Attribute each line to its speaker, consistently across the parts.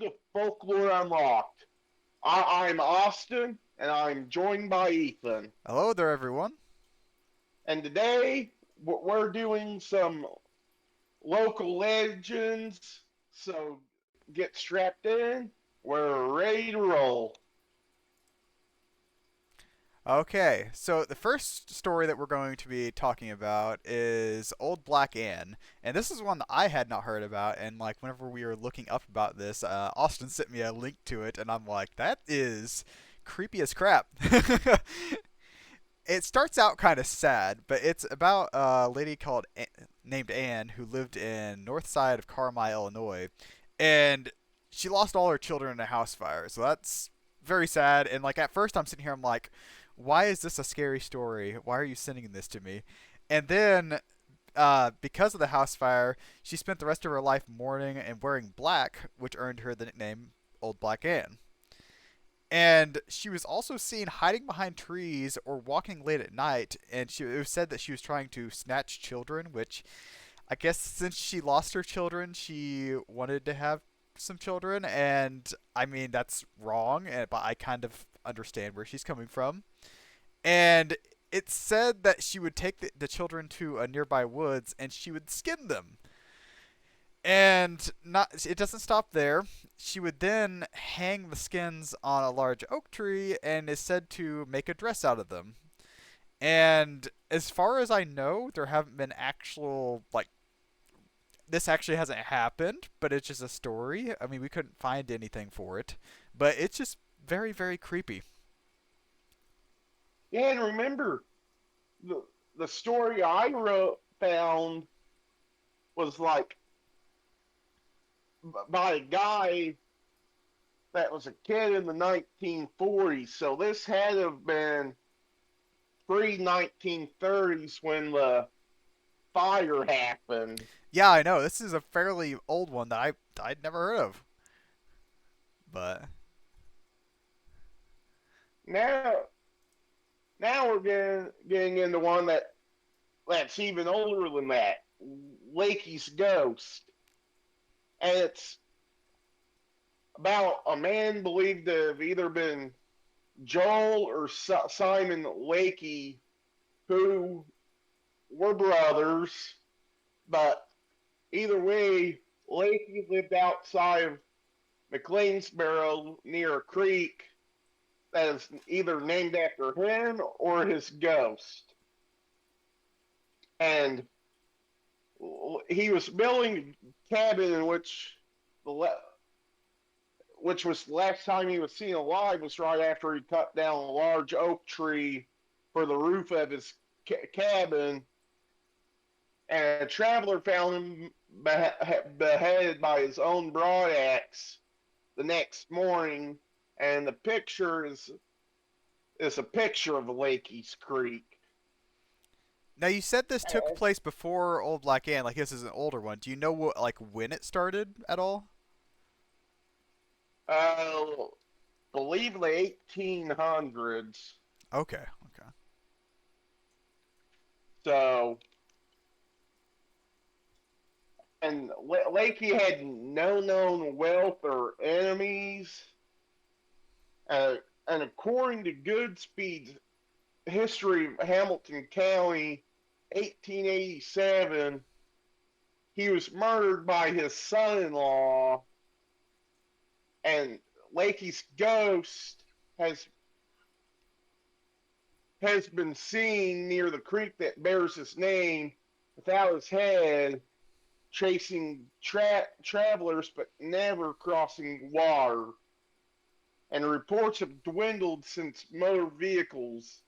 Speaker 1: to Folklore Unlocked. I'm Austin, and I'm joined by Ethan.
Speaker 2: Hello there, everyone.
Speaker 1: And today we're doing some local legends, so get strapped in. We're ready to roll.
Speaker 2: Okay, so the first story that we're going to be talking about is Old Black Ann, and this is one that I had not heard about. And like whenever we were looking up about this, Austin sent me a link to it, and I'm like, that is creepy as crap. It starts out kind of sad, but it's about a lady named Anne who lived in north side of Carmi, Illinois, and she lost all her children in a house fire. So that's very sad. And like at first, I'm sitting here, I'm like, why is this a scary story? Why are you sending this to me? And then, because of the house fire, she spent the rest of her life mourning and wearing black, which earned her the nickname Old Black Anne. And she was also seen hiding behind trees or walking late at night. And it was said that she was trying to snatch children, which I guess since she lost her children, she wanted to have some children. And I mean, that's wrong, but I kind of understand where she's coming from. And it said that she would take the children to a nearby woods and she would skin them. And not it doesn't stop there. She would then hang the skins on a large oak tree and is said to make a dress out of them. And as far as I know, there haven't been actual like this actually hasn't happened, but it's just a story. I mean, we couldn't find anything for it, but it's just very very creepy.
Speaker 1: Yeah, and remember the the story I wrote found was like by a guy that was a kid in the 1940s. So this had to have been pre 1930s when the fire happened.
Speaker 2: Yeah, I know. This is a fairly old one that I'd never heard of. But
Speaker 1: Now, now we're getting into one that's even older than that, Lakey's Ghost, and it's about a man believed to have either been Joel or Simon Lakey, who were brothers, but either way, Lakey lived outside of McLeansboro near a creek that is either named after him or his ghost. And he was building a cabin in which was the last time he was seen alive was right after he cut down a large oak tree for the roof of his cabin, and a traveler found him beheaded by his own broadaxe the next morning. And the picture is a picture of Lakey's Creek.
Speaker 2: now you said this took place before Old Black Ann. Like this is an older one. Do you know what like when it started at all?
Speaker 1: Uh, believe the 1800s.
Speaker 2: Okay, okay.
Speaker 1: So, and Lakey had no known wealth or enemies. Uh, and according to Goodspeed's History of Hamilton County, 1887, he was murdered by his son-in-law, and Lakey's ghost has has been seen near the creek that bears his name without his head, chasing travelers but never crossing water. And reports have dwindled since motor vehicles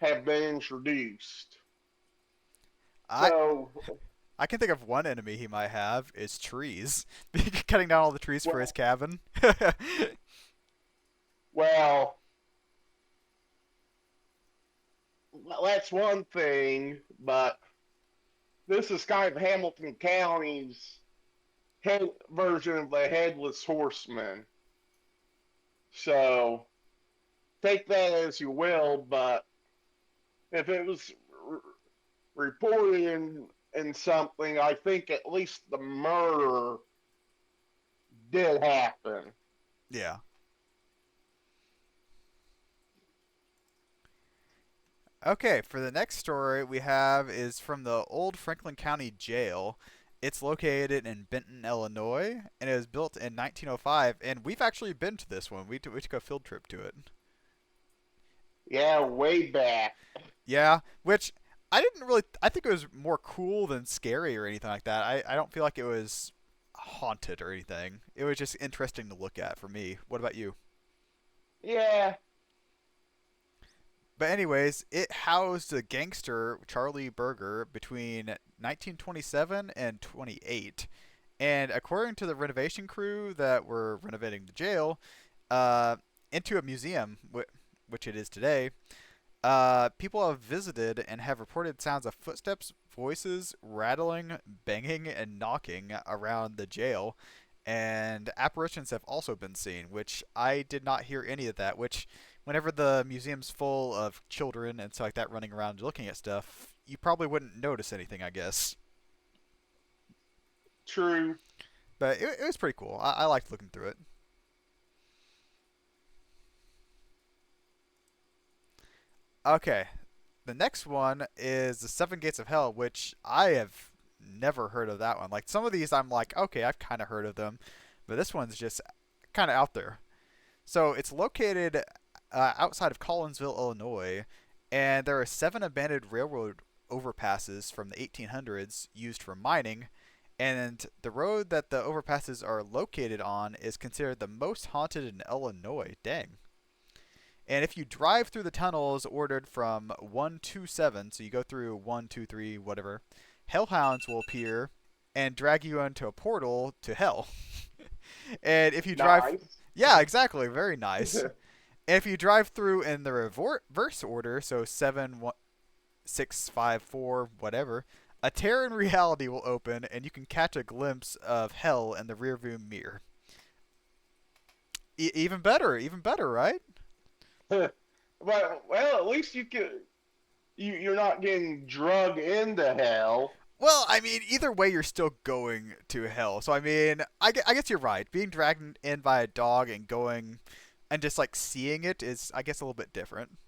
Speaker 1: have been introduced.
Speaker 2: I
Speaker 1: So,
Speaker 2: I can think of one enemy he might have is trees. Cutting down all the trees for his
Speaker 1: well,
Speaker 2: cabin.
Speaker 1: well, that's one thing, but this is kind of Hamilton County's version of the Headless Horseman. So, take that as you will, but if it was reported in something, I think at least the murder did happen.
Speaker 2: Yeah. Okay, for the next story we have is from the old Franklin County Jail. It's located in Benton, Illinois, and it was built in 1905. And we've actually been to this one. We took a field trip to it.
Speaker 1: Yeah, way back.
Speaker 2: Yeah, which I didn't really. I think it was more cool than scary or anything like that. I don't feel like it was haunted or anything. It was just interesting to look at for me. What about you?
Speaker 1: Yeah,
Speaker 2: But anyways, it housed the gangster Charlie Berger between 1927 and 28. And according to the renovation crew that were renovating the jail, uh, into a museum, which it is today, people have visited and have reported sounds of footsteps, voices, rattling, banging, and knocking around the jail. And apparitions have also been seen, which I did not hear any of that. Which, whenever the museum's full of children and stuff like that running around looking at stuff, you probably wouldn't notice anything, I guess.
Speaker 1: true.
Speaker 2: But it was pretty cool. I liked looking through it. Okay, the next one is the Seven Gates of Hell, which I have never heard of that one. Like some of these, I'm like, okay, I've kind of heard of them, but this one's just kind of out there. So it's located outside of Collinsville, Illinois, and there are seven abandoned railroad overpasses from the 1800s used for mining. And the road that the overpasses are located on is considered the most haunted in Illinois. Dang. And if you drive through the tunnels ordered from 127, so you go through 123, whatever, hellhounds will appear and drag you into a portal to hell. And if you drive.
Speaker 1: Nice.
Speaker 2: Yeah, exactly. Very nice. And if you drive through in the reverse order, so 7, 1, 6, 5, 4, whatever, a tear in reality will open and you can catch a glimpse of hell in the rearview mirror. Even better, right?
Speaker 1: Well, at least you're not getting drug into hell.
Speaker 2: Well, I mean, either way, you're still going to hell. So, I mean, I guess you're right. Being dragged in by a dog and going and just like seeing it is, I guess, a little bit different.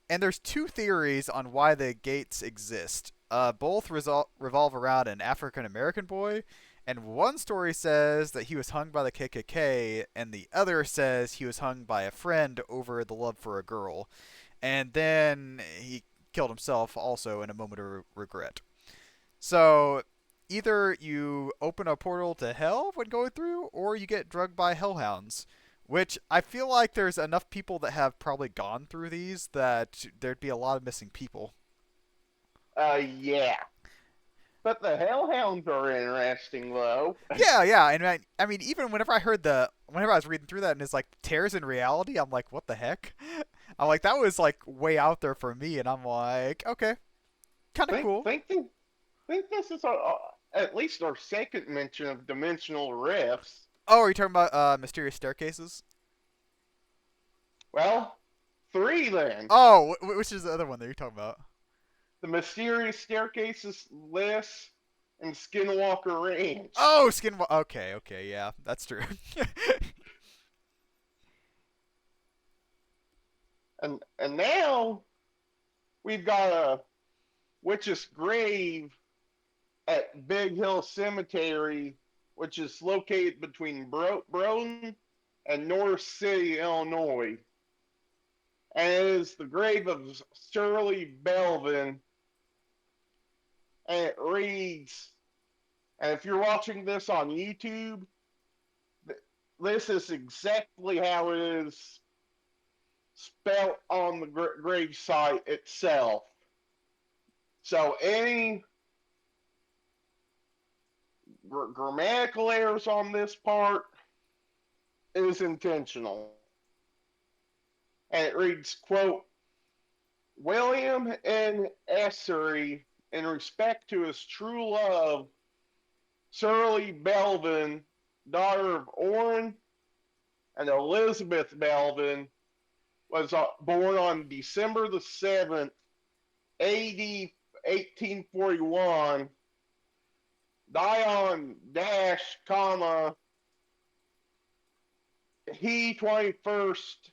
Speaker 2: And there's two theories on why the gates exist. Both revolve around an African American boy, and one story says that he was hung by the KKK, and the other says he was hung by a friend over the love for a girl. And then he killed himself also in a moment of regret. So either you open a portal to hell when going through, or you get drugged by hellhounds. Which I feel like there's enough people that have probably gone through these that there'd be a lot of missing people.
Speaker 1: Yeah. But the hellhounds are interesting, though.
Speaker 2: Yeah, yeah, and I mean, even whenever I was reading through that and it's like tears in reality, I'm like, what the heck? I'm like, that was like way out there for me, and I'm like, okay, kind of
Speaker 1: Think,
Speaker 2: cool.
Speaker 1: think, think, think this is at least our second mention of dimensional rifts.
Speaker 2: Oh, are you talking about mysterious staircases?
Speaker 1: Well, three then.
Speaker 2: Oh, which is the other one that you're talking about?
Speaker 1: The mysterious staircases list and Skinwalker Ranch.
Speaker 2: Oh, skin. Okay, okay, yeah, that's true.
Speaker 1: And now we've got a witch's grave at Big Hill Cemetery, which is located between Broughton and North City, Illinois. And it is the grave of Shirley Belvin. And it reads, and if you're watching this on YouTube, this is exactly how it is spelled on the grave site itself. So any grammatical errors on this part is intentional. And it reads, quote, William N. Essery, in respect to his true love, Shirley Belvin, daughter of Orrin and Elizabeth Belvin, was born on December the 7th, AD 1841, Dion Dash, comma, he 21st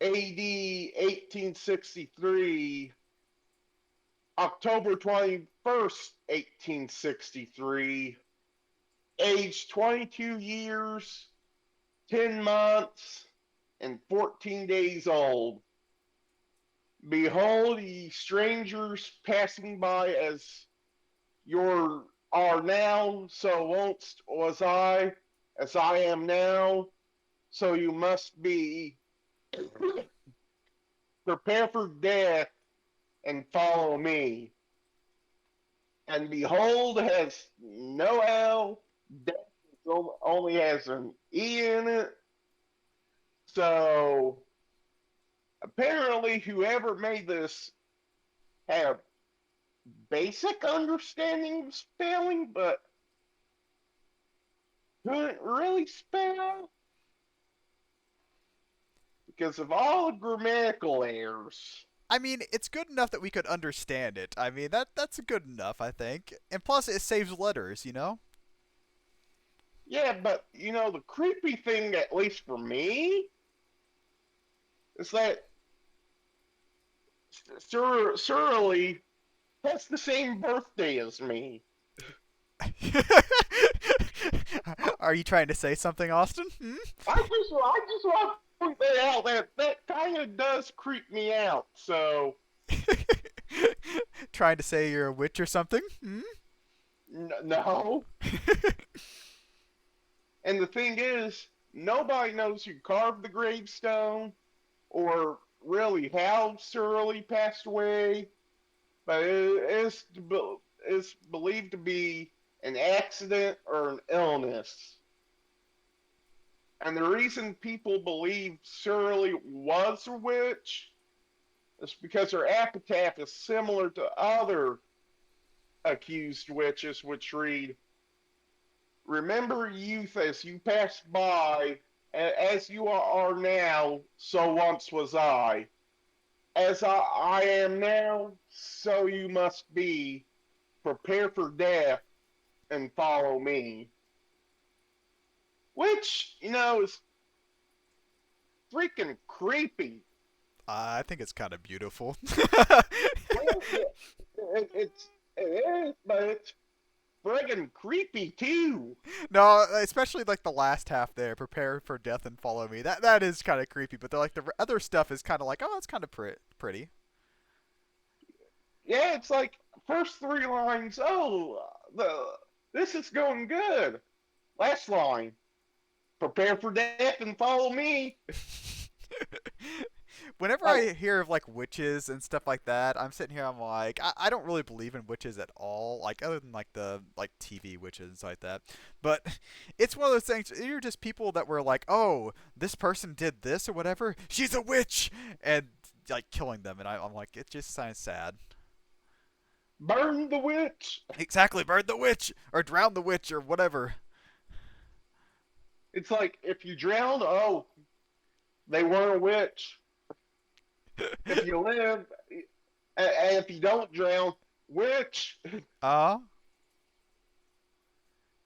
Speaker 1: AD 1863, October 21st, 1863, age 22 years, 10 months, and 14 days old. Behold, ye strangers passing by as your are now, so once was I, as I am now, so you must be. Prepare for death and follow me. And behold, has no L, death only has an E in it. So apparently, whoever made this had a basic understanding of spelling, but couldn't really spell because of all the grammatical errors.
Speaker 2: I mean, it's good enough that we could understand it. I mean, that's good enough, I think. And plus, it saves letters, you know?
Speaker 1: Yeah, but the creepy thing, at least for me, is that Surly has the same birthday as me.
Speaker 2: Are you trying to say something, Austin? Hmm?
Speaker 1: I just want to point that out. That kind of does creep me out. So
Speaker 2: Trying to say you're a witch or something? Hmm?
Speaker 1: no. And the thing is, nobody knows who carved the gravestone or really how Surly passed away, but it's believed to be an accident or an illness. And the reason people believe Shirley was a witch is because her epitaph is similar to other accused witches, which read, "Remember youth as you passed by, as you are now, so once was I. As I am now, so you must be. Prepare for death and follow me." Which, is freaking creepy.
Speaker 2: I think it's kind of beautiful.
Speaker 1: Well, it is, but it's friggin' creepy too.
Speaker 2: No, especially like the last half there. Prepare for death and follow me. That is kind of creepy. But like the other stuff is kind of like, oh, it's kind of pretty.
Speaker 1: Yeah, it's like first three lines. Oh, this is going good. Last line: prepare for death and follow me.
Speaker 2: Whenever
Speaker 1: Like,
Speaker 2: I hear of like witches and stuff like that, I'm sitting here. I'm like, I don't really believe in witches at all. Like other than like the like TV witches and stuff like that. But it's one of those things. You're just people that were like, oh, this person did this or whatever. She's a witch, and like killing them. And I'm like, it just sounds sad.
Speaker 1: burn the witch.
Speaker 2: Exactly, burn the witch or drown the witch or whatever.
Speaker 1: It's like if you drown, oh, they weren't a witch. If you live, and if you don't drown, witch.
Speaker 2: Uh,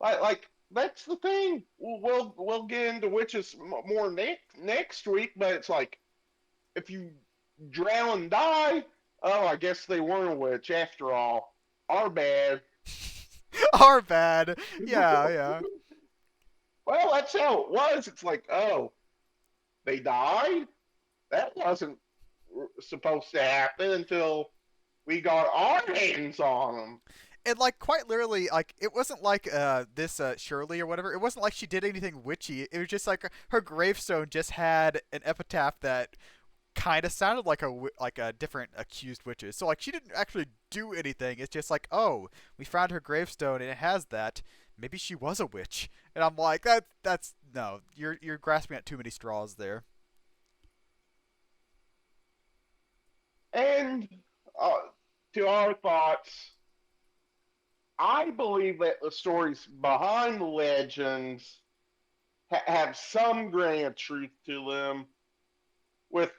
Speaker 1: Like that's the thing. We'll get into witches more next week, but it's like if you drown and die, oh, I guess they weren't a witch after all. Our bad.
Speaker 2: are bad. Yeah, yeah.
Speaker 1: Well, that's how it was. It's like, oh, they died. That wasn't supposed to happen until we got our hands on them.
Speaker 2: And like quite literally, like it wasn't like this Shirley or whatever. It wasn't like she did anything witchy. It was just like her gravestone just had an epitaph that kind of sounded like like a different accused witches. So like she didn't actually do anything. It's just like, oh, we found her gravestone and it has that. Maybe she was a witch. And I'm like, that's no. You're grasping at too many straws there.
Speaker 1: And uh, to our thoughts, I believe that the stories behind the legends have some grain of truth to them, with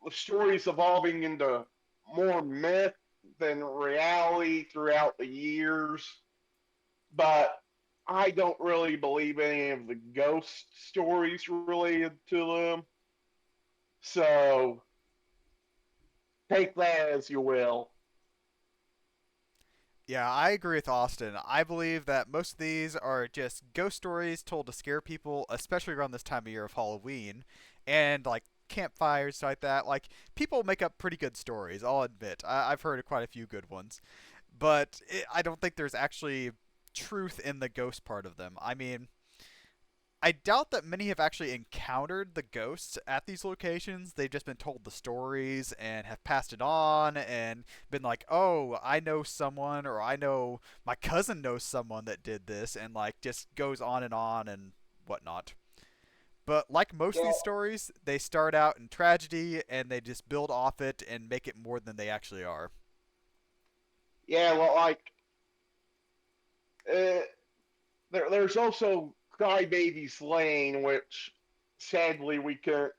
Speaker 1: the stories evolving into more myth than reality throughout the years. but I don't really believe any of the ghost stories related to them. So take that as you will.
Speaker 2: Yeah, I agree with Austin. I believe that most of these are just ghost stories told to scare people, especially around this time of year of Halloween, and like campfires like that. Like people make up pretty good stories. I'll admit, I've heard quite a few good ones, but I don't think there's actually truth in the ghost part of them. I mean, I doubt that many have actually encountered the ghosts at these locations. They've just been told the stories and have passed it on and been like, "Oh, I know someone," or "I know my cousin knows someone that did this," and like just goes on and whatnot. But like most of
Speaker 1: Yeah,
Speaker 2: these stories, they start out in tragedy and they just build off it and make it more than they actually are.
Speaker 1: yeah. Well, like uh, there's also Crybaby's Lane, which sadly we couldn't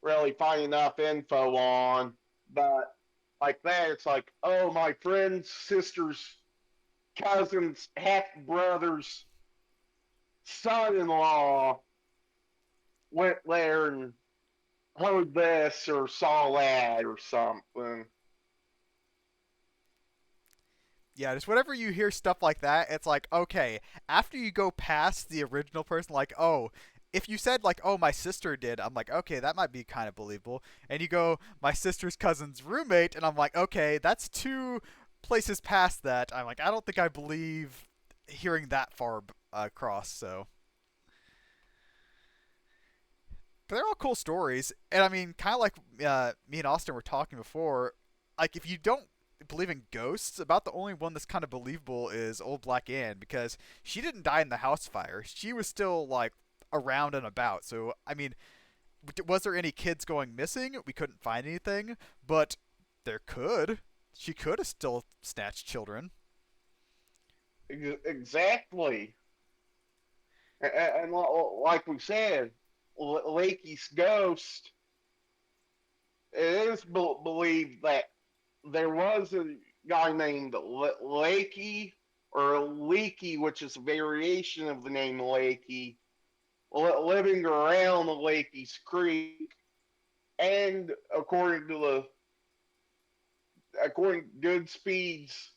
Speaker 1: really find enough info on. But like that, it's like, oh, my friend's sister's cousin's half brother's son-in-law went there and heard this or saw that or something.
Speaker 2: Yeah, just whenever you hear stuff like that, it's like, okay, after you go past the original person, like, oh, if you said, like, oh, my sister did, I'm like, okay, that might be kind of believable. And you go, my sister's cousin's roommate, and I'm like, okay, that's two places past that. I'm like, I don't think I believe hearing that far across, so. But they're all cool stories. And I mean, kind of like me and Austin were talking before, like, if you don't believe in ghosts, about the only one that's kind of believable is Old Black Anne because she didn't die in the house fire. She was still, like, around and about. So, I mean, was there any kids going missing? We couldn't find anything, but there could. She could have still snatched children.
Speaker 1: Exactly. And like we said, Lakey's ghost, it is believed that there was a guy named Lakey or Leaky, which is a variation of the name Lakey, living around the Lakey's Creek. And according to Goodspeed's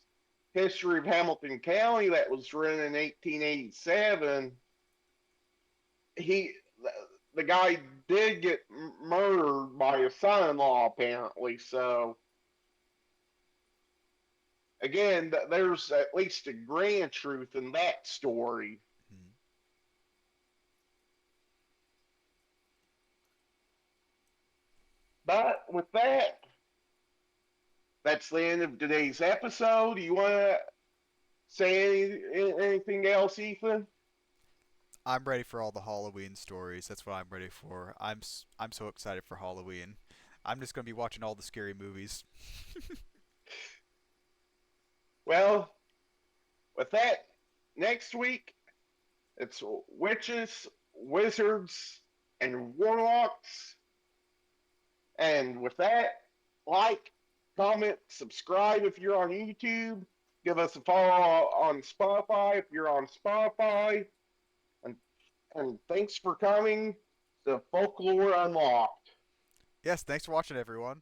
Speaker 1: History of Hamilton County, that was written in 1887, he the guy did get murdered by his son-in-law apparently. So again, there's at least a grain of truth in that story.
Speaker 2: Hmm.
Speaker 1: But with that, that's the end of today's episode. Do you want to say anything else, Ethan?
Speaker 2: I'm ready for all the Halloween stories. That's what I'm ready for. I'm so excited for Halloween. I'm just gonna be watching all the scary movies.
Speaker 1: Well, with that, next week it's witches, wizards, and warlocks. And with that, like, comment, subscribe if you're on YouTube. Give us a follow on Spotify if you're on Spotify. And, and thanks for coming to Folklore Unlocked.
Speaker 2: Yes, thanks for watching, everyone.